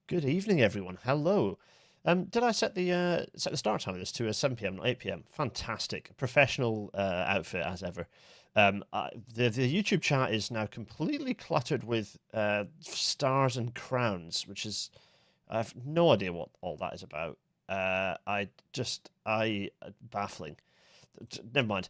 Good evening, everyone. Hello. Did I set the start time of this to 7 p.m., not 8 p.m.? Fantastic, professional outfit as ever. The YouTube chat is now completely cluttered with stars and crowns, which is I have no idea what all that is about. I baffling. Never mind.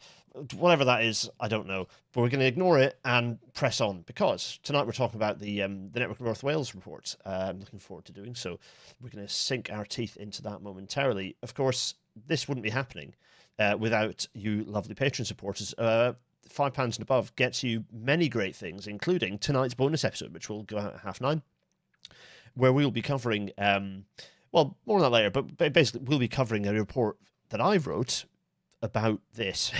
Whatever that is, I don't know. But we're going to ignore it and press on because tonight we're talking about the Network of North Wales report. I'm looking forward to doing so. We're going to sink our teeth into that momentarily. Of course, this wouldn't be happening without you lovely patron supporters. £5 and above gets you many great things, including tonight's bonus episode, which will go out at 9:30, where we'll be covering, well, more on that later, but basically we'll be covering a report that I wrote about this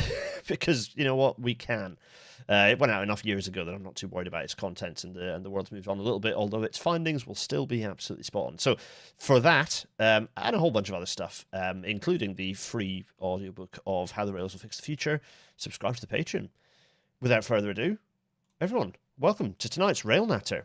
because you know what, we can. It went out enough years ago that I'm not too worried about its content, and the world's moved on a little bit, although its findings will still be absolutely spot on. So for that and a whole bunch of other stuff, including the free audiobook of How the Rails Will Fix the Future, subscribe to the Patreon. Without further ado, everyone, welcome to tonight's Rail Natter.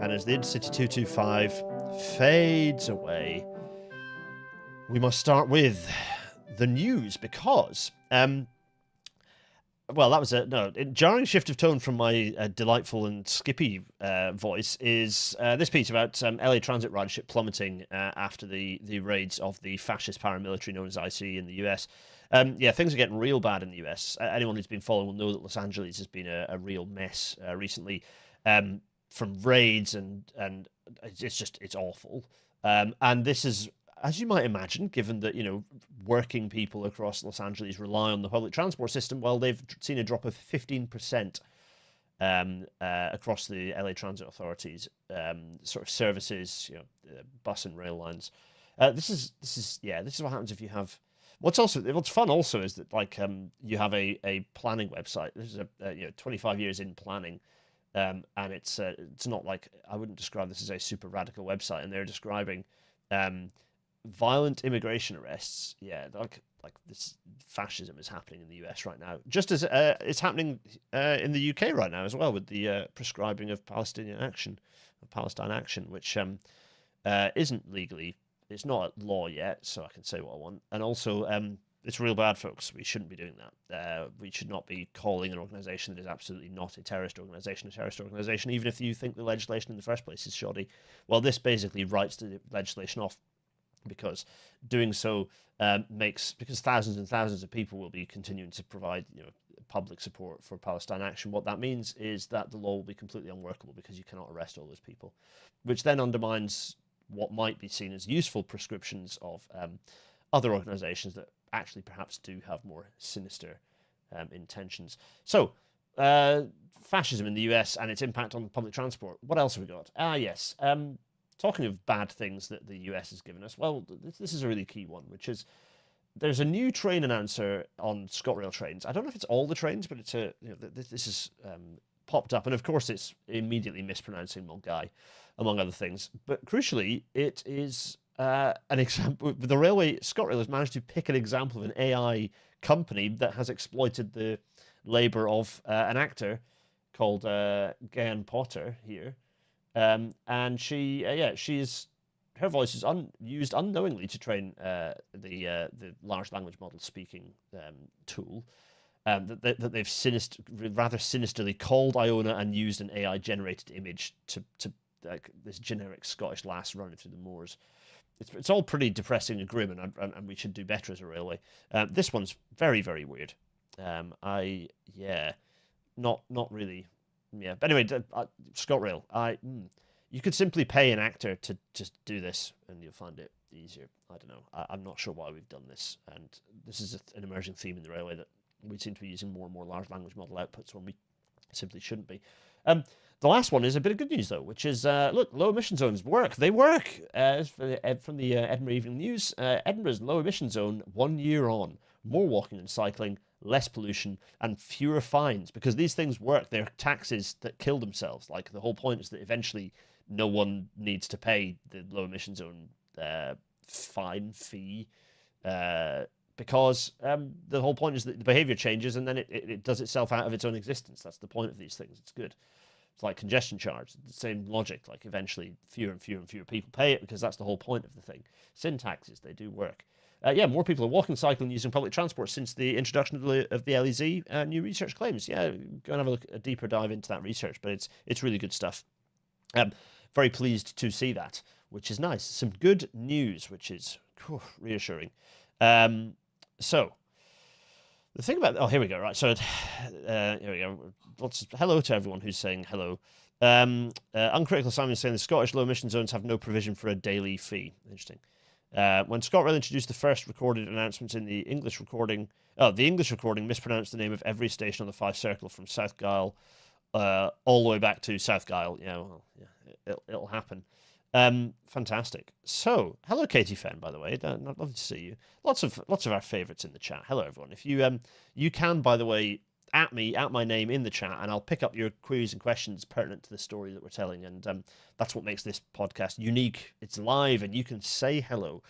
And as the Intercity 225 fades away, we must start with the news because, well, that was a jarring shift of tone from my delightful and skippy voice is this piece about LA transit ridership plummeting after the raids of the fascist paramilitary known as IC in the US. Yeah, things are getting real bad in the US. Anyone who's been following will know that Los Angeles has been a real mess recently. From raids and it's awful. And this is, as you might imagine, given that, you know, working people across Los Angeles rely on the public transport system, well, they've seen a drop of 15% across the LA Transit Authority's sort of services, you know, bus and rail lines. This is what happens if you have. What's fun also is that you have a planning website. This is 25 years in planning. And it's not like, I wouldn't describe this as a super radical website, and they're describing violent immigration arrests. Yeah, like this fascism is happening in the US right now, just as it's happening in the UK right now as well, with the prescribing of Palestine action, which isn't legally, it's not at law yet, so I can say what I want, and also it's real bad, folks. We shouldn't be doing that. We should not be calling an organisation that is absolutely not a terrorist organisation, even if you think the legislation in the first place is shoddy. Well, this basically writes the legislation off, because doing so because thousands and thousands of people will be continuing to provide, you know, public support for Palestine action. What that means is that the law will be completely unworkable because you cannot arrest all those people, which then undermines what might be seen as useful prescriptions of other organisations that actually perhaps do have more sinister intentions. So, fascism in the US and its impact on public transport. What else have we got? Yes. Talking of bad things that the US has given us, well, this is a really key one, which is there's a new train announcer on ScotRail trains. I don't know if it's all the trains, but it's this is popped up, and of course it's immediately mispronouncing Mulgai, among other things. But crucially, it is an example. The railway, ScotRail, has managed to pick an example of an AI company that has exploited the labour of an actor called Gahan Potter here, and she's her voice is used unknowingly to train the large language model speaking tool. That they've rather sinisterly called Iona and used an AI generated image to like this generic Scottish lass running through the moors. It's all pretty depressing and grim, and we should do better as a railway. This one's very, very weird. Not really. Yeah, but anyway, ScotRail. You could simply pay an actor to just do this, and you'll find it easier. I don't know. I'm not sure why we've done this, and this is an emerging theme in the railway that we seem to be using more and more large language model outputs when we simply shouldn't be. The last one is a bit of good news, though, which is, look, low emission zones work. They work. From the Edinburgh Evening News, Edinburgh's low emission zone 1 year on. More walking and cycling, less pollution, and fewer fines, because these things work. They're taxes that kill themselves. Like, the whole point is that eventually no one needs to pay the low emission zone fee, because the whole point is that the behavior changes and then it does itself out of its own existence. That's the point of these things. It's good. It's like congestion charge, the same logic. Like, eventually fewer and fewer and fewer people pay it, because that's the whole point of the thing. Sin taxes, they do work. More people are walking, cycling, using public transport since the introduction of the LEZ. New research claims. Yeah, go and have a deeper dive into that research, but it's really good stuff. Very pleased to see that, which is nice. Some good news, which is reassuring. So the thing about here we go. Right, so here we go. Hello to everyone who's saying hello. Uncritical Simon is saying the Scottish low emission zones have no provision for a daily fee. Interesting. When ScotRail introduced the first recorded announcements in the English recording, mispronounced the name of every station on the Five Circle from South Gyle all the way back to South Gyle. Yeah, well, yeah, it'll happen. Fantastic. So, hello, Katie Fenn, by the way. Lovely to see you. Lots of our favourites in the chat. Hello, everyone. If you can, by the way, at my name in the chat, and I'll pick up your queries and questions pertinent to the story that we're telling, and that's what makes this podcast unique. It's live, and you can say hello.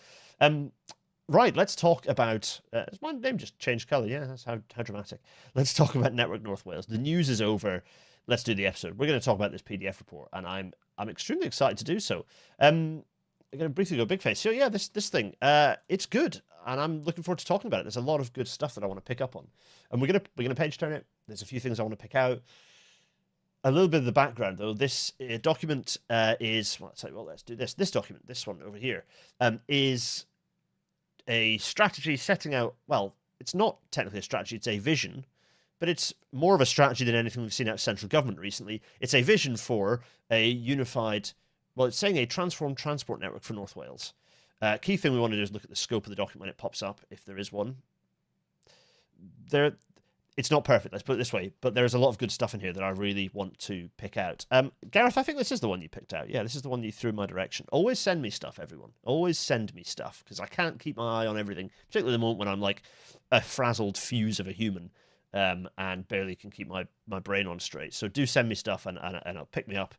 Right, let's talk about... has my name just changed colour? Yeah, that's how dramatic. Let's talk about Network North Wales. The news is over. Let's do the episode. We're going to talk about this PDF report, and I'm extremely excited to do so. I'm going to briefly go big face. So yeah, this thing, it's good, and I'm looking forward to talking about it. There's a lot of good stuff that I want to pick up on, and we're gonna page turn it. There's a few things I want to pick out. A little bit of the background, though. This document is... Well, let's do this. This document, this one over here, is a strategy setting out... Well, it's not technically a strategy, it's a vision, but it's more of a strategy than anything we've seen out of central government recently. It's a vision for a unified... Well, it's saying a transformed transport network for North Wales. Key thing we want to do is look at the scope of the document when it pops up, if there is one. It's not perfect, let's put it this way, but there's a lot of good stuff in here that I really want to pick out. Gareth, I think this is the one you picked out. Yeah, this is the one you threw in my direction. Always send me stuff, everyone. Always send me stuff, because I can't keep my eye on everything, particularly the moment when I'm like a frazzled fuse of a human and barely can keep my brain on straight. So do send me stuff, and I'll pick me up.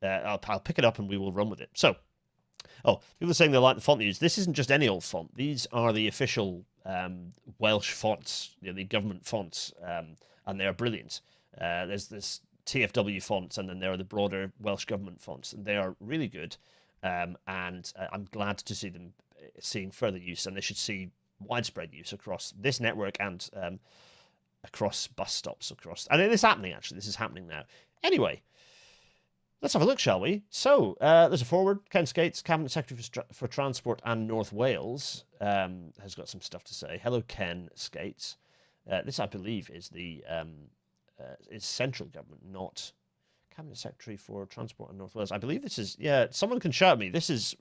I'll pick it up and we will run with it. So, people are saying they like the font they use. This isn't just any old font. These are the official Welsh fonts, the government fonts, and they are brilliant. There's this TFW fonts, and then there are the broader Welsh government fonts, and they are really good. And I'm glad to see them seeing further use, and they should see widespread use across this network and across bus stops, and it is happening, actually. This is happening now. Anyway, let's have a look, shall we? So, there's a forward. Ken Skates, Cabinet Secretary for Transport and North Wales, has got some stuff to say. Hello, Ken Skates. This, I believe, is the is central government, not Cabinet Secretary for Transport and North Wales. I believe this is... Yeah, someone can shout me. This is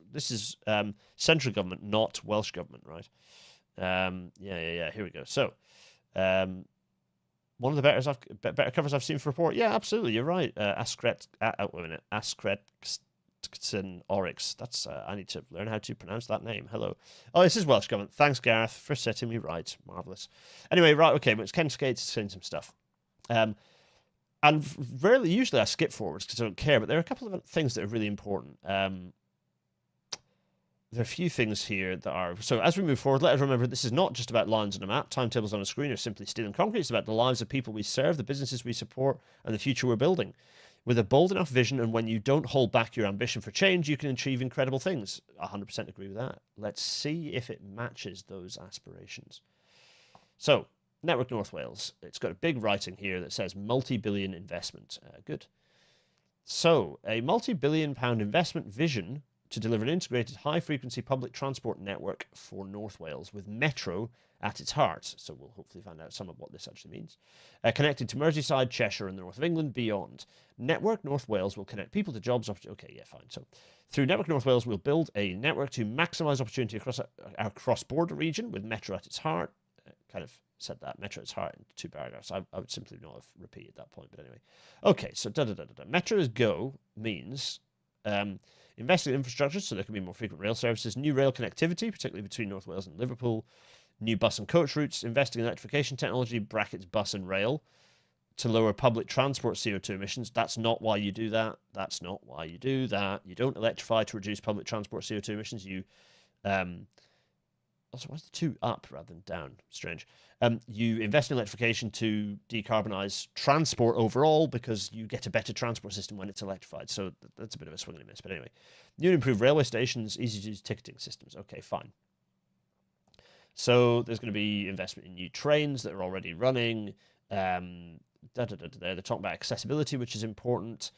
central government, not Welsh government, right? Yeah. Here we go. So, one of the better covers I've seen for report. Yeah, absolutely. You're right. Askret Oryx. That's I need to learn how to pronounce that name. Hello. Oh, this is Welsh government. Thanks, Gareth, for setting me right. Marvelous. Anyway, right. Okay, but it's Ken Skates saying some stuff. And usually I skip forwards because I don't care. But there are a couple of things that are really important. There are a few things here that are... So as we move forward, let us remember this is not just about lines on a map, timetables on a screen, or simply steel and concrete. It's about the lives of people we serve, the businesses we support, and the future we're building. With a bold enough vision, and when you don't hold back your ambition for change, you can achieve incredible things. 100% agree with that. Let's see if it matches those aspirations. So, Network North Wales. It's got a big writing here that says multi-billion investment. Good. So, a multi-billion pound investment vision to deliver an integrated high-frequency public transport network for North Wales with Metro at its heart. So we'll hopefully find out some of what this actually means. Connected to Merseyside, Cheshire and the north of England, beyond. Network North Wales will connect people to jobs. Okay, yeah, fine. So through Network North Wales, we'll build a network to maximise opportunity across our cross-border region with Metro at its heart. Kind of said that, Metro at its heart in 2 paragraphs. I would simply not have repeated that point, but anyway. Okay, so Metro as go means... investing in infrastructure so there can be more frequent rail services, new rail connectivity, particularly between North Wales and Liverpool, new bus and coach routes, investing in electrification technology, brackets bus and rail, to lower public transport CO2 emissions. That's not why you do that. That's not why you do that. You don't electrify to reduce public transport CO2 emissions. You, also, why is the 2 up rather than down? Strange. You invest in electrification to decarbonize transport overall because you get a better transport system when it's electrified. So that's a bit of a swing and a miss. But anyway, new and improved railway stations, easy to use ticketing systems. Okay, fine. So there's going to be investment in new trains that are already running. They're talking about accessibility, which is important.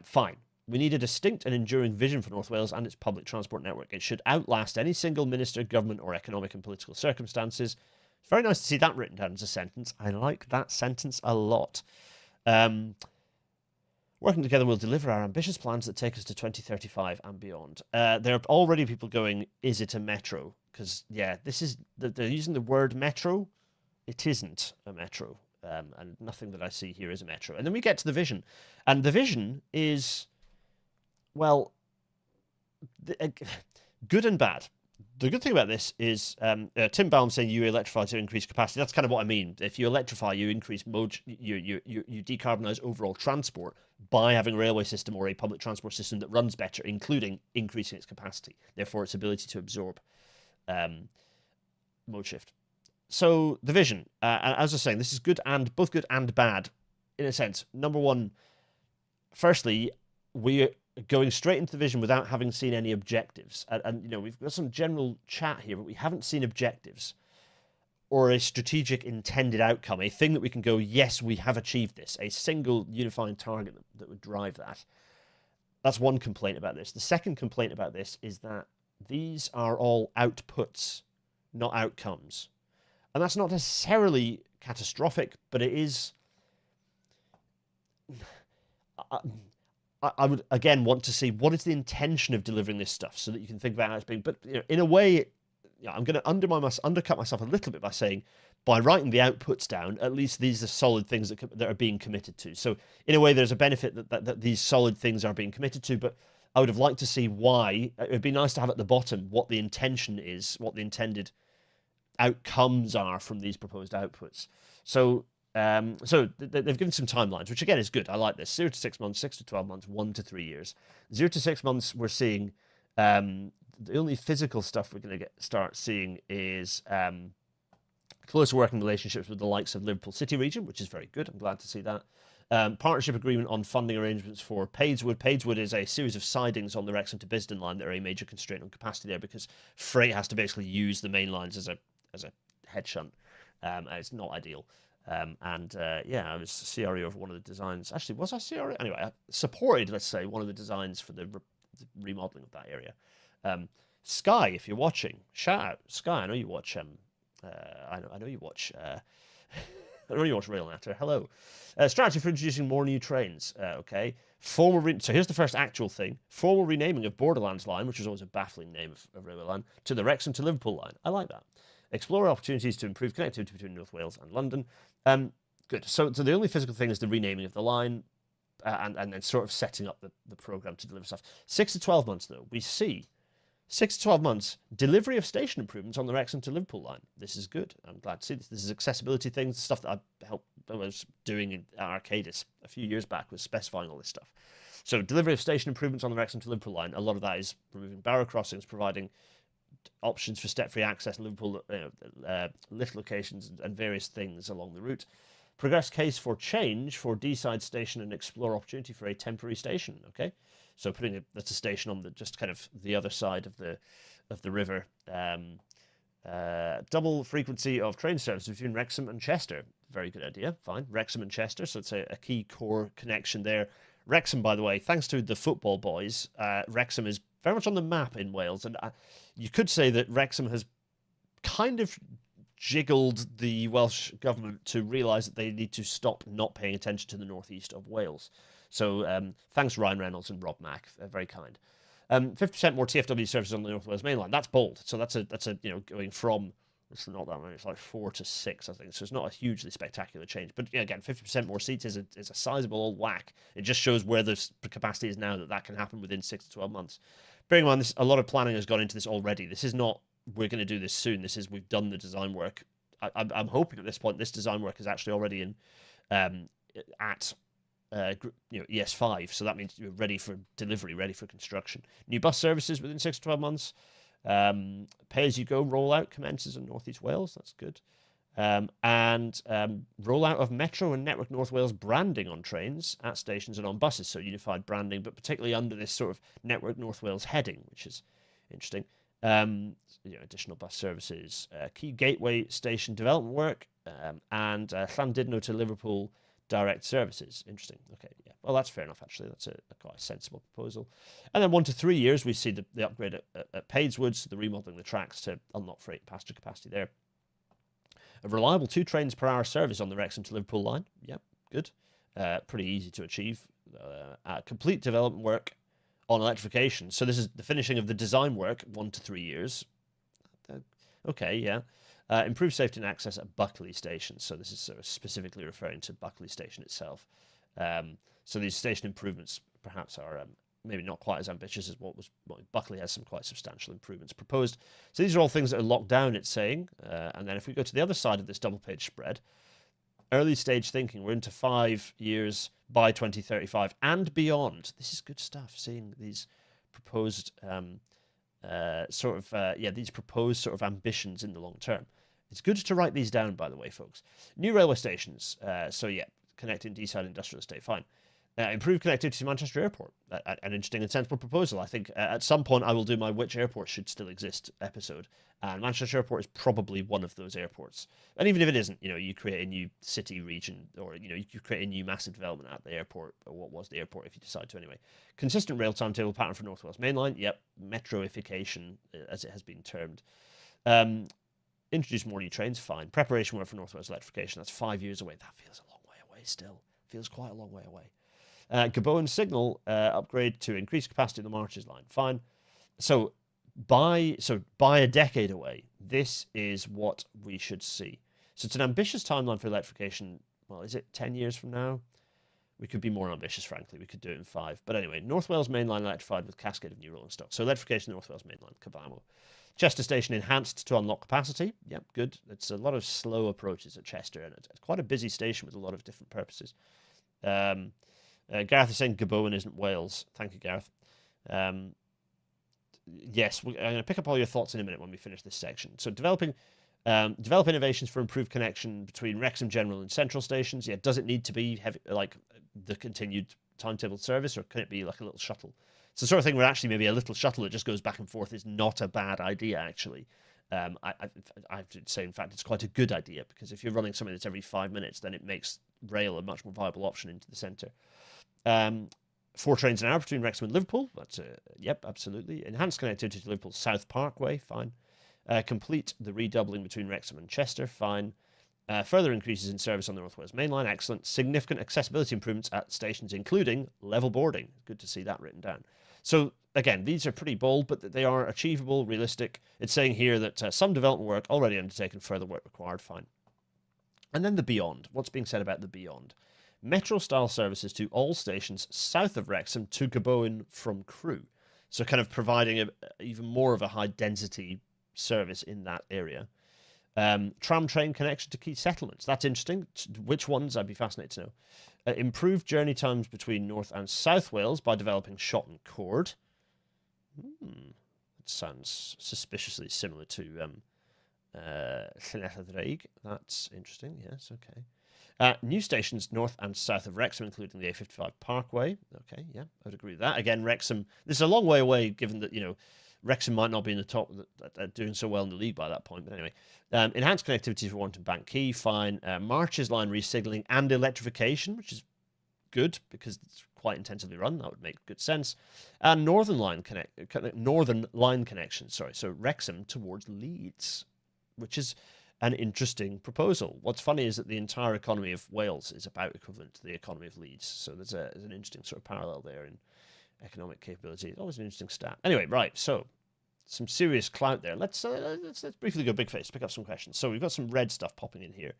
Fine. We need a distinct and enduring vision for North Wales and its public transport network. It should outlast any single minister, government, or economic and political circumstances. It's very nice to see that written down as a sentence. I like that sentence a lot. Working together, we'll deliver our ambitious plans that take us to 2035 and beyond. There are already people going, is it a metro? Because, yeah, they're using the word metro. It isn't a metro. And nothing that I see here is a metro. And then we get to the vision. And the vision is, well, good and bad. The good thing about this is Tim Baum saying you electrify to increase capacity. That's kind of what I mean. If you electrify, you increase you decarbonize overall transport by having a railway system or a public transport system that runs better, including increasing its capacity, therefore its ability to absorb mode shift. So the vision, as I was saying, this is good and both good and bad in a sense. Number one, firstly, we're going straight into the vision without having seen any objectives. And you know, we've got some general chat here, but we haven't seen objectives or a strategic intended outcome, a thing that we can go, yes, we have achieved this, a single unifying target that would drive that. That's one complaint about this. The second complaint about this is that these are all outputs, not outcomes. And that's not necessarily catastrophic, but it is... I would, again, want to see what is the intention of delivering this stuff so that you can think about how it's being... But you know, in a way, I'm going to undercut myself a little bit by saying, by writing the outputs down, at least these are solid things that are being committed to. So in a way, there's a benefit that these solid things are being committed to, but I would have liked to see why. It would be nice to have at the bottom what the intention is, what the intended outcomes are from these proposed outputs. So they've given some timelines, which again is good. I like this. 0 to 6 months, 6 to 12 months, 1 to 3 years. 0 to 6 months, we're seeing the only physical stuff we're going to start seeing is closer working relationships with the likes of Liverpool City region, which is very good. I'm glad to see that. Partnership agreement on funding arrangements for Padeswood. Padeswood is a series of sidings on the Wrexham to Bisden line that are a major constraint on capacity there because freight has to basically use the main lines as a head shunt. It's not ideal. Yeah, I was CRE over one of the designs. Actually, was I CRE? Anyway, I supported, let's say, one of the designs for the remodeling of that area. Sky, if you're watching, shout out. Sky, I know you watch. I know you watch. I know you watch Rail Natter. Hello. Strategy for introducing more new trains. Okay. So here's the first actual thing. Formal renaming of Borderlands line, which was always a baffling name of railway line, to the Wrexham to Liverpool line. I like that. Explore opportunities to improve connectivity between North Wales and London. Good. So the only physical thing is the renaming of the line and then sort of setting up the programme to deliver stuff. 6 to 12 months, though, we see 6 to 12 months, delivery of station improvements on the Wrexham to Liverpool line. This is good. I'm glad to see this. This is accessibility things, stuff that I was doing at Arcadis a few years back, was specifying all this stuff. So delivery of station improvements on the Wrexham to Liverpool line. A lot of that is removing barrow crossings, providing options for step-free access, Liverpool lift locations and various things along the route. Progress case for change for D-side station and explore opportunity for a temporary station. Okay, so that's a station on just kind of the other side of the river. Double frequency of train service between Wrexham and Chester. Very good idea. Fine, Wrexham and Chester. So it's a key core connection there. Wrexham, by the way, thanks to the football boys, Wrexham is very much on the map in Wales, and you could say that Wrexham has kind of jiggled the Welsh government to realise that they need to stop not paying attention to the northeast of Wales. So thanks Ryan Reynolds and Rob Mack, they're very kind. 50% more TFW services on the North Wales main line. That's bold. So that's a going from, it's not that many, it's like 4 to 6, I think. So it's not a hugely spectacular change. But yeah, again, 50% more seats is a sizable old whack. It just shows where the capacity is now that can happen within 6 to 12 months. Bearing in mind, a lot of planning has gone into this already. This is not we're going to do this soon. This is, we've done the design work. I'm hoping at this point this design work is actually already in at ES5, so that means you're ready for delivery, ready for construction. New bus services within 6 to 12 months. Pay-as-you-go rollout commences in North East Wales. That's good. And rollout of Metro and Network North Wales branding on trains, at stations and on buses. So unified branding, but particularly under this sort of Network North Wales heading, which is interesting. Additional bus services, key gateway station development work, and Llandudno to Liverpool direct services. Interesting. Okay, yeah. Well, that's fair enough, actually. That's a quite sensible proposal. And then 1 to 3 years, we see the upgrade at Padeswood, the remodelling the tracks to unlock freight passenger capacity there. A reliable 2 trains per hour service on the Wrexham to Liverpool line. Yep, good. Pretty easy to achieve. Complete development work on electrification. So this is the finishing of the design work, 1 to 3 years. Okay, yeah. Improved safety and access at Buccley Station. So this is sort of specifically referring to Buccley Station itself. So these station improvements perhaps are maybe not quite as ambitious as what Buccley has some quite substantial improvements proposed. So these are all things that are locked down, it's saying. And then if we go to the other side of this double-page spread, early stage thinking, we're into 5 years by 2035 and beyond. This is good stuff, seeing these proposed these proposed sort of ambitions in the long term. It's good to write these down, by the way, folks. New railway stations. Connecting Deeside Industrial Estate, fine. Improved connectivity to Manchester Airport. An interesting and sensible proposal. I think at some point I will do my which airport should still exist episode. And Manchester Airport is probably one of those airports. And even if it isn't, you create a new city region, or, you create a new massive development at the airport, or what was the airport if you decide to anyway. Consistent rail timetable pattern for North Wales Main Line. Yep. Metroification, as it has been termed. Introduce more new trains. Fine. Preparation work for North Wales electrification. That's 5 years away. That feels a long way away still. Feels quite a long way away. Gaboan signal upgrade to increase capacity of the Marches line. Fine. So by a decade away, this is what we should see. So it's an ambitious timeline for electrification. Well, is it 10 years from now? We could be more ambitious, frankly. We could do it in 5. But anyway, North Wales Main Line electrified with cascade of new rolling stock. So electrification North Wales Main Line, Cabamo. Chester Station enhanced to unlock capacity. Yep, good. It's a lot of slow approaches at Chester, and it's quite a busy station with a lot of different purposes. Gareth is saying Gaboan isn't Wales. Thank you, Gareth. Yes, I'm going to pick up all your thoughts in a minute when we finish this section. So develop innovations for improved connection between Wrexham General and Central stations. Yeah, does it need to be heavy, like the continued timetable service, or can it be like a little shuttle? It's the sort of thing where actually maybe a little shuttle that just goes back and forth is not a bad idea, actually. I have to say, in fact, it's quite a good idea, because if you're running something that's every 5 minutes, then it makes rail a much more viable option into the centre. 4 trains an hour between Wrexham and Liverpool. That's yep, absolutely. Enhanced connectivity to Liverpool South Parkway. Fine. Complete the redoubling between Wrexham and Chester. Fine. Further increases in service on the North Wales Main Line. Excellent. Significant accessibility improvements at stations, including level boarding. Good to see that written down. So again, these are pretty bold, but they are achievable, realistic. It's saying here that some development work already undertaken, further work required. Fine. And then the beyond. What's being said about the beyond? Metro-style services to all stations south of Wrexham to Gaboan from Crewe. So kind of providing even more of a high-density service in that area. Tram train connection to key settlements. That's interesting. Which ones? I'd be fascinated to know. Improved journey times between North and South Wales by developing Shotton Cord. It sounds suspiciously similar to Llanelladreig. That's interesting. Yes, okay. New stations north and south of Wrexham, including the A55 Parkway. Okay, yeah, I would agree with that. Again, Wrexham, this is a long way away, given that, Wrexham might not be in the top, doing so well in the league by that point. But anyway, enhanced connectivity for Warrington Bank Quay, fine. Marches line resignaling and electrification, which is good because it's quite intensively run. That would make good sense. And northern line connection. Sorry, so Wrexham towards Leeds, which is an interesting proposal. What's funny is that the entire economy of Wales is about equivalent to the economy of Leeds. So there's an interesting sort of parallel there in economic capability. Always an interesting stat. Anyway, right, so some serious clout there. Let's briefly go big face, pick up some questions. So we've got some red stuff popping in here.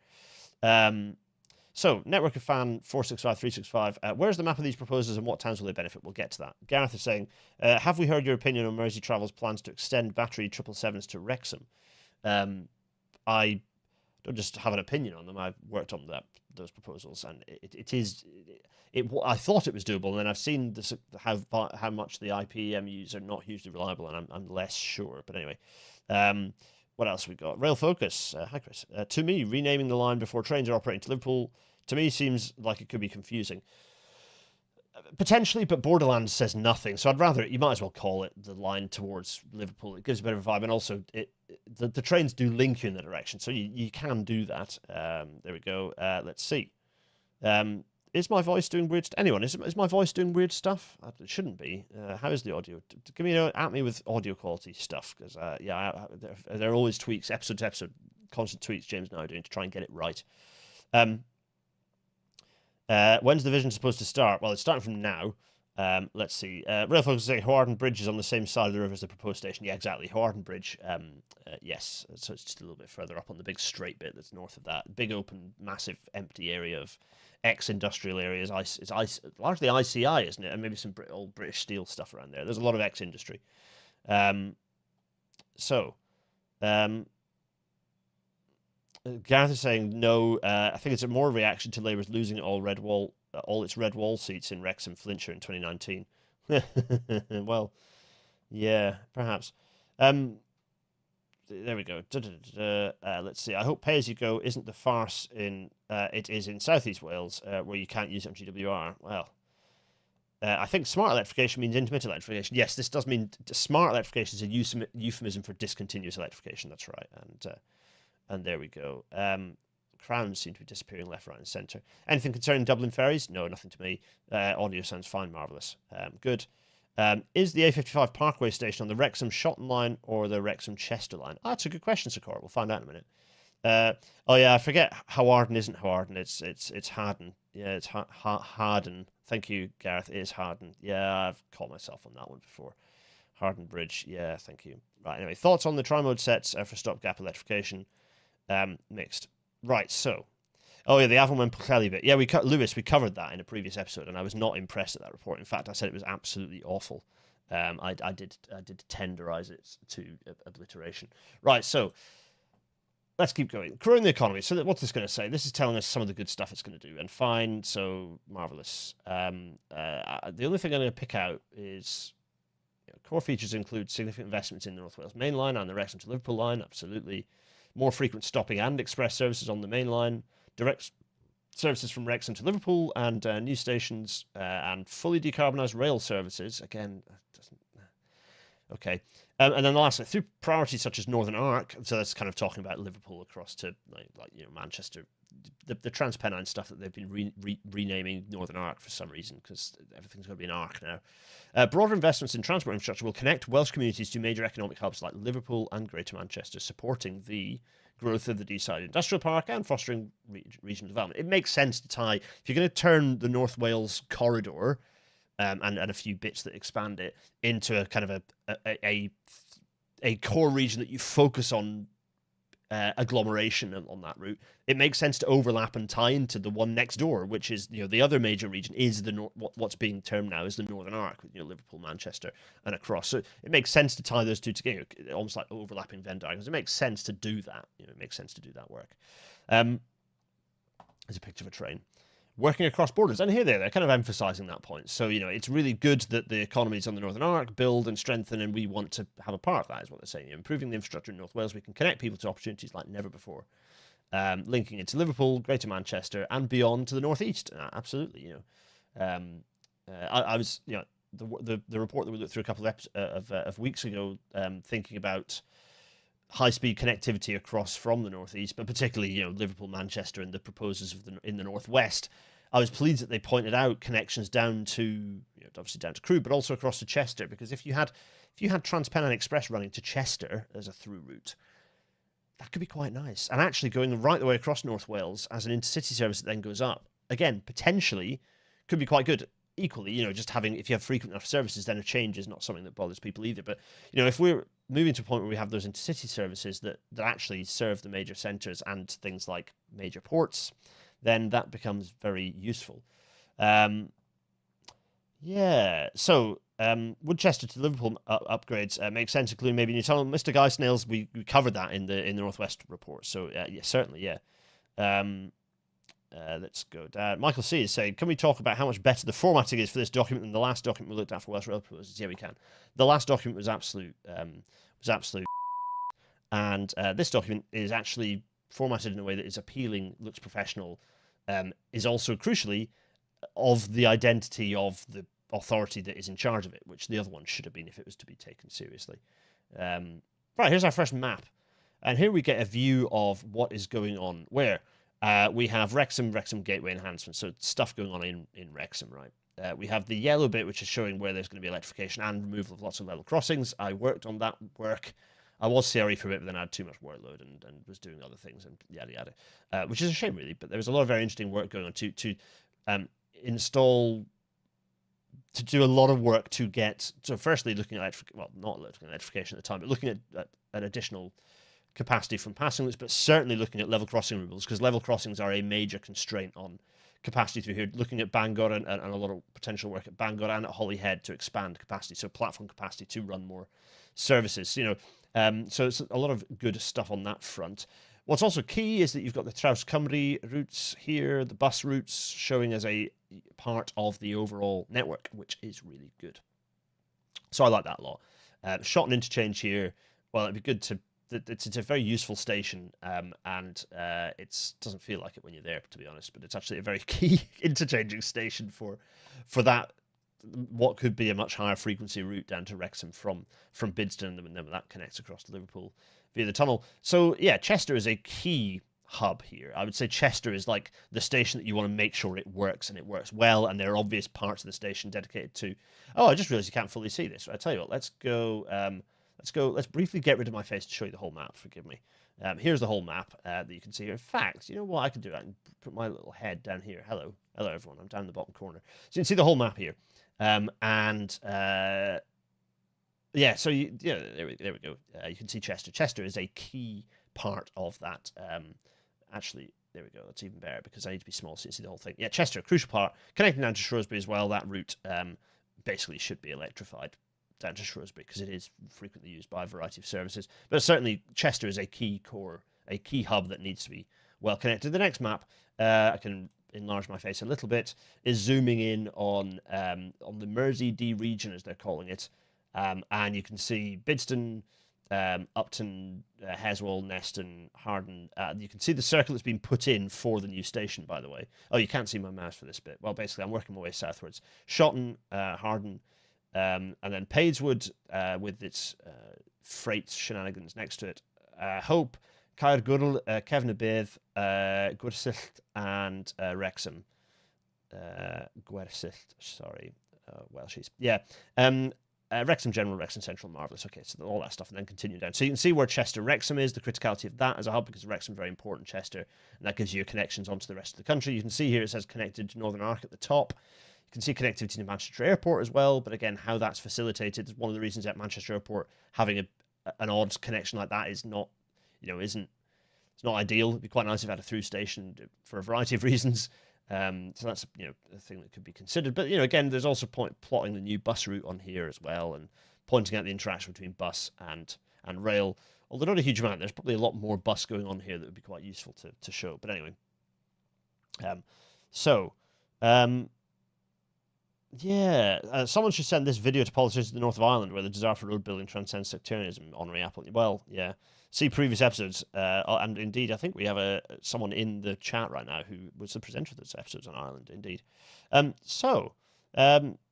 So, Network of Fan 465365. Where's the map of these proposals and what towns will they benefit? We'll get to that. Gareth is saying, have we heard your opinion on Mersey Travel's plans to extend battery 777s to Wrexham? I don't just have an opinion on them. I've worked on those proposals, and I thought it was doable, and then I've seen how much the IPMUs are not hugely reliable, and I'm less sure. But anyway, what else we got? Rail Focus. Hi, Chris. To me, renaming the line before trains are operating to Liverpool, to me, seems like it could be confusing. Potentially, but Borderlands says nothing. So I'd rather, you might as well call it the line towards Liverpool. It gives a bit of a vibe. And also, the trains do link you in that direction. So you can do that. There we go. Let's see. Is my voice doing weird stuff? Anyone, is my voice doing weird stuff? It shouldn't be. How is the audio? Give me at me with audio quality stuff, because there are always tweaks, episode to episode, constant tweaks James and I are doing to try and get it right. When's the vision supposed to start? Well, it's starting from now. Let's see. Rail Focus is saying Hawarden Bridge is on the same side of the river as the proposed station. Yeah, exactly. Hawarden Bridge. Yes. So it's just a little bit further up on the big straight bit that's north of that. Big open, massive, empty area of ex-industrial areas. It's largely ICI, isn't it? And maybe some old British steel stuff around there. There's a lot of ex-industry. Gareth is saying no. I think it's a more reaction to Labour's losing all its red wall seats in Wrexham, Flintshire in 2019. Well, yeah, perhaps. There we go. Let's see. I hope pay as you go isn't the farce it is in South East Wales, where you can't use it on GWR. Well, I think smart electrification means intermittent electrification. Yes, this does mean smart electrification is a euphemism for discontinuous electrification. That's right. And there we go. Crowns seem to be disappearing left, right, and centre. Anything concerning Dublin ferries? No, nothing to me. Audio sounds fine, marvellous. Good. Is the A55 Parkway station on the Wrexham Shotton line or the Wrexham Chester line? Oh, that's a good question, Sakura. We'll find out in a minute. Oh yeah, I forget. Hawarden isn't Hawarden. It's Harden. Yeah, it's Harden. Thank you, Gareth. It is Harden. Yeah, I've caught myself on that one before. Harden Bridge. Yeah, thank you. Right. Anyway, thoughts on the tri-mode sets for stopgap electrification? Mixed. Right. So. Oh yeah, the Avon and Piccadilly bit. Yeah, we covered that in a previous episode, and I was not impressed at that report. In fact, I said it was absolutely awful. I did tenderize it to obliteration. Right, so let's keep going. Growing the economy. So what's this going to say? This is telling us some of the good stuff it's going to do, and fine. So marvelous. The only thing I'm going to pick out is core features include significant investments in the North Wales main line and the Wrexham to Liverpool line. Absolutely, more frequent stopping and express services on the main line. Direct services from Wrexham to Liverpool and new stations and fully decarbonised rail services. Again, doesn't. Okay. And then the last, through priorities such as Northern Arc, so that's kind of talking about Liverpool across to Manchester, the Transpennine stuff that they've been renaming Northern Arc for some reason, because everything's going to be an arc now. Broader investments in transport infrastructure will connect Welsh communities to major economic hubs like Liverpool and Greater Manchester, supporting the growth of the Deeside Industrial Park and fostering regional development. It makes sense to tie, if you're going to turn the North Wales corridor and a few bits that expand it into a kind of a core region that you focus on agglomeration on that route, it makes sense to overlap and tie into the one next door, which is the other major region is what's being termed now as the Northern Arc, with Liverpool, Manchester, and across. So it makes sense to tie those two together, almost like overlapping Venn diagrams. It makes sense to do that. It makes sense to do that work. There's a picture of a train working across borders, and here they're kind of emphasising that point. So it's really good that the economies on the Northern Arc build and strengthen, and we want to have a part of that, is what they're saying. Improving the infrastructure in North Wales, we can connect people to opportunities like never before, linking it to Liverpool, Greater Manchester, and beyond to the northeast. Absolutely, I was the report that we looked through a couple of weeks ago, thinking about high-speed connectivity across from the northeast, but particularly Liverpool, Manchester, and the proposals in the northwest. I was pleased that they pointed out connections down to obviously down to Crewe, but also across to Chester, because if you had Transpennine Express running to Chester as a through route, that could be quite nice. And actually going right the way across North Wales as an intercity service that then goes up, again, potentially could be quite good. Equally, just having, if you have frequent enough services, then a change is not something that bothers people either. But if we're moving to a point where we have those intercity services that actually serve the major centres and things like major ports, then that becomes very useful. Yeah, so Woodchester to Liverpool upgrades make sense, including maybe new tunnel. Mr. Guy Snails, we covered that in the Northwest report. So yeah, certainly, yeah. Let's go down. Michael C is saying, can we talk about how much better the formatting is for this document than the last document we looked at for Welsh Rail proposals? Yeah, we can. The last document was absolute, and this document is actually formatted in a way that is appealing, looks professional, is also crucially of the identity of the authority that is in charge of it, which the other one should have been if it was to be taken seriously. Right, here's our first map. And here we get a view of what is going on, where we have Wrexham Gateway Enhancement, so stuff going on in Wrexham, right? We have the yellow bit, which is showing where there's going to be electrification and removal of lots of level crossings. I worked on that work. I was CRE for a bit, but then I had too much workload and was doing other things and yada yada, which is a shame, really. But there was a lot of very interesting work going on to install, to do a lot of work to get, so firstly looking at not looking at electrification at the time, but looking at additional capacity from passing loops, but certainly looking at level crossing removals, because level crossings are a major constraint on capacity through here. Looking at Bangor and a lot of potential work at Bangor and at Holyhead to expand capacity, so platform capacity to run more services, you know. So it's a lot of good stuff on that front. What's also key is that you've got the Traws Cymru routes here, the bus routes showing as a part of the overall network, which is really good. So I like that a lot. Shotton interchange here, well, it'd be good to, it's a very useful station, and it doesn't feel like it when you're there, to be honest, but it's actually a very key interchanging station for that, what could be a much higher frequency route down to Wrexham from Bidston, and then that connects across to Liverpool via the tunnel. So yeah, Chester is a key hub here. I would say Chester is like the station that you want to make sure it works, and it works well, and there are obvious parts of the station dedicated to, oh, I just realized you can't fully see this. I tell you what, let's briefly get rid of my face to show you the whole map, forgive me. Here's the whole map that you can see here. In fact, you know what I could do? I can put my little head down here. Hello everyone, I'm down in the bottom corner. So you can see the whole map here. Yeah, so there we go. You can see Chester. Chester is a key part of that. Actually, there we go. That's even better because I need to be small so you can see the whole thing. Yeah, Chester, a crucial part. Connecting down to Shrewsbury as well. That route basically should be electrified down to Shrewsbury because it is frequently used by a variety of services. But certainly, Chester is a key core, a key hub that needs to be well connected. The next map, I can enlarge my face a little bit, is zooming in on the Mersey D region, as they're calling it, and you can see Bidston, Upton, Heswall, Neston, Harden. You can see the circle that's been put in for the new station, by the way. Oh, you can't see my mouse for this bit. Well, basically, I'm working my way southwards. Shotton, Harden, and then Padeswood with its freight shenanigans next to it. Hope, Caergwrl, Cefn-y-Bydd, Gwersyll, and Wrexham. Gwersyll, sorry, Welshies. Yeah. Wrexham General, Wrexham Central, marvellous. Okay, so all that stuff, and then continue down. So you can see where Chester Wrexham is, the criticality of that as a hub, because Wrexham very important, Chester, and that gives you your connections onto the rest of the country. You can see here it says connected to Northern Arc at the top. You can see connectivity to Manchester Airport as well, but again, how that's facilitated is one of the reasons at Manchester Airport having an odd connection like that is not, it's not ideal. It'd be quite nice if it had a through station for a variety of reasons. So that's a thing that could be considered. But again, there's also plotting the new bus route on here as well, and pointing out the interaction between bus and rail. Although not a huge amount, there's probably a lot more bus going on here that would be quite useful to show. But anyway, someone should send this video to politicians in the north of Ireland where the desire for road building transcends sectarianism. Honorary Apple. Well, yeah. See previous episodes, and indeed, I think we have someone in the chat right now who was the presenter of those episodes on Ireland, indeed. Ryan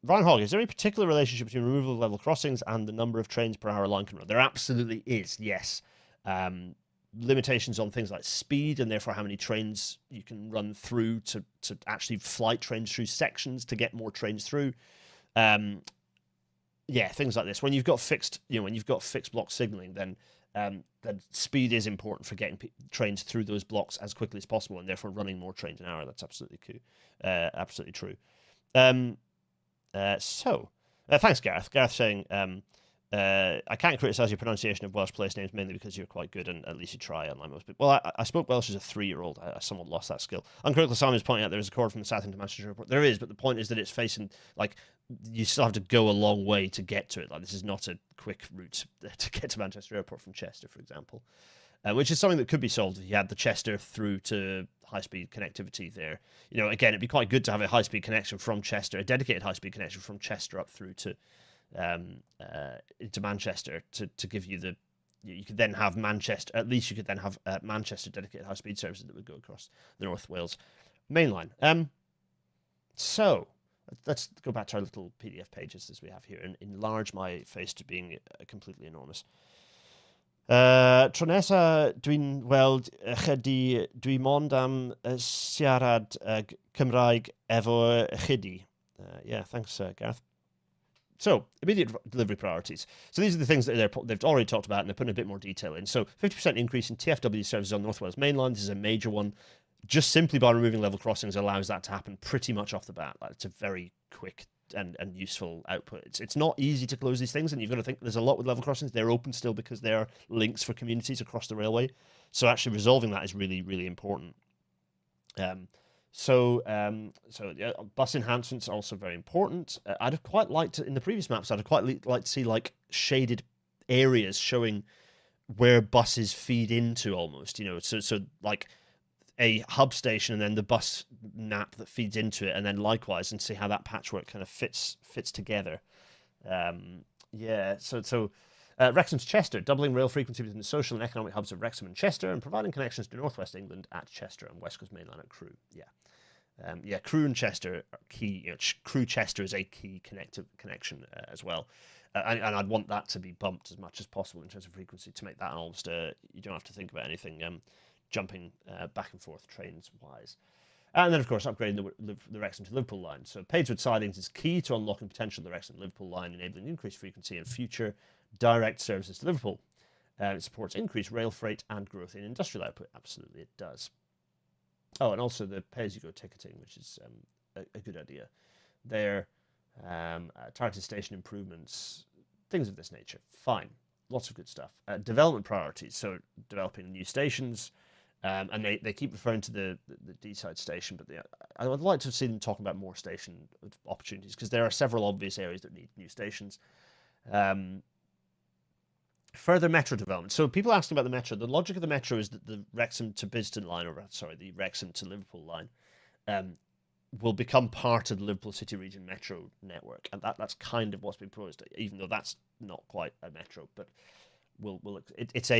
Hogg, is there any particular relationship between removal of level crossings and the number of trains per hour line can run? There absolutely is, yes. Limitations on things like speed, and therefore how many trains you can run through to actually flight trains through sections to get more trains through. Things like this. When you've got fixed block signaling, then speed is important for getting trains through those blocks as quickly as possible, and therefore running more trains an hour. That's absolutely cool. Absolutely true. Thanks, Gareth. Gareth saying, I can't criticise your pronunciation of Welsh place names mainly because you're quite good and at least you try, unlike most people. Well, I spoke Welsh as a 3-year-old. I somewhat lost that skill. Uncritical Simon is pointing out there is a corridor from the south into Manchester Airport. There is, but the point is that it's facing, like, you still have to go a long way to get to it. Like, this is not a quick route to get to Manchester Airport from Chester, for example, which is something that could be solved if you had the Chester through to high-speed connectivity there. You know, again, it'd be quite good to have a high-speed connection from Chester, a dedicated high-speed connection from Chester up through to into Manchester to give you the, you could then have Manchester, at least you could then have Manchester dedicated high-speed services that would go across the North Wales main line. So let's go back to our little PDF pages as we have here and enlarge my face to being completely enormous. Tro nesa dwi'n weld chydi dwi mond am siarad Cymraeg efo chydi. Yeah, thanks, Gareth. So, immediate delivery priorities. So these are the things that they've already talked about and they're putting a bit more detail in. So 50% increase in TfW services on North Wales Main Line. This is a major one. Just simply by removing level crossings allows that to happen pretty much off the bat. Like, it's a very quick and useful output. It's not easy to close these things, and you've got to think there's a lot with level crossings. They're open still because they're links for communities across the railway. So actually resolving that is really, really important. So yeah, bus enhancements are also very important. I'd have quite liked to, in the previous maps, I'd have quite like to see like shaded areas showing where buses feed into almost, you know, so like a hub station and then the bus nap that feeds into it, and then likewise, and see how that patchwork kind of fits together. Yeah, so Wrexham to Chester, doubling rail frequency between the social and economic hubs of Wrexham and Chester, and providing connections to northwest England at Chester and West Coast Main Line at Crewe. Yeah, Crewe and Chester are key. You know, Crewe Chester is a key connection as well, and I'd want that to be bumped as much as possible in terms of frequency to make that almost you don't have to think about anything jumping back and forth trains wise. And then, of course, upgrading the Wrexham to Liverpool line. So Padeswood sidings is key to unlocking potential of the Wrexham Liverpool line, enabling increased frequency and future direct services to Liverpool. It supports increased rail freight and growth in industrial output. Absolutely, it does. Oh, and also the pay-as-you-go ticketing, which is a good idea. There, targeted station improvements, things of this nature. Fine, lots of good stuff. Development priorities, so developing new stations, and they keep referring to the D-side station, but I would like to see them talking about more station opportunities, because there are several obvious areas that need new stations. Further metro development. So people asking about the metro. The logic of the metro is that the Wrexham to Biston line, the Wrexham to Liverpool line, will become part of the Liverpool City Region metro network, and that's kind of what's been proposed. Even though that's not quite a metro, but it's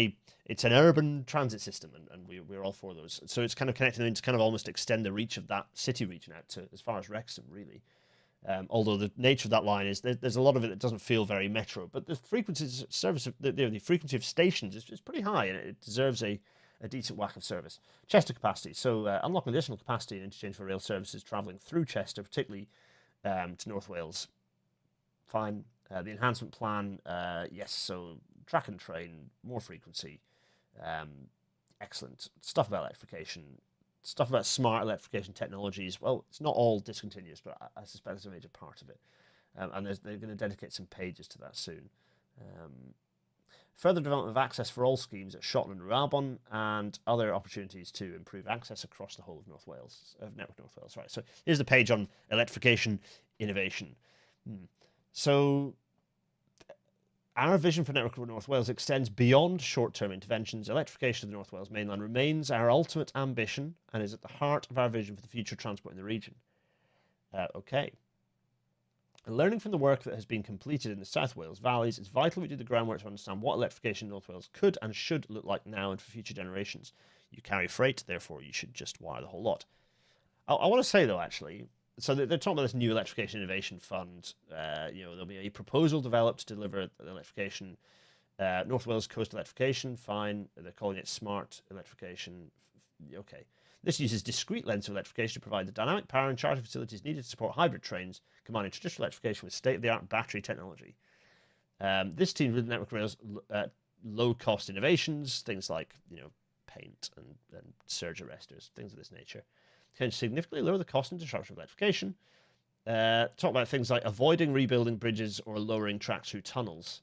an urban transit system, and we're all for those. So it's kind of connecting them to kind of almost extend the reach of that city region out to as far as Wrexham, really. Although the nature of that line is there's a lot of it that doesn't feel very metro, but the frequency the frequency of stations is pretty high, and it deserves a decent whack of service. Chester capacity, so unlocking additional capacity in interchange for rail services travelling through Chester, particularly to North Wales. Fine. The enhancement plan, yes, so track and train, more frequency, excellent. Stuff about electrification, stuff about smart electrification technologies. Well, it's not all discontinuous, but I suspect it's a major part of it. And they're going to dedicate some pages to that soon. Further development of access for all schemes at Shotland and Rwabon, and other opportunities to improve access across the whole of North Wales, Network North Wales. Right, so here's the page on electrification innovation. So our vision for Network North Wales extends beyond short-term interventions. Electrification of the North Wales mainland remains our ultimate ambition and is at the heart of our vision for the future transport in the region. Okay. Learning from the work that has been completed in the South Wales valleys, it's vital we do the groundwork to understand what electrification in North Wales could and should look like now and for future generations. You carry freight, therefore you should just wire the whole lot. I want to say, though, actually, so they're talking about this new electrification innovation fund. There'll be a proposal developed to deliver the electrification. North Wales Coast Electrification, fine. They're calling it smart electrification. Okay. This uses discrete lengths of electrification to provide the dynamic power and charging facilities needed to support hybrid trains, combining traditional electrification with state-of-the-art battery technology. This team with Network Rail's low-cost innovations, things like paint and surge arresters, things of this nature, can significantly lower the cost and disruption of electrification. Talk about things like avoiding rebuilding bridges or lowering tracks through tunnels.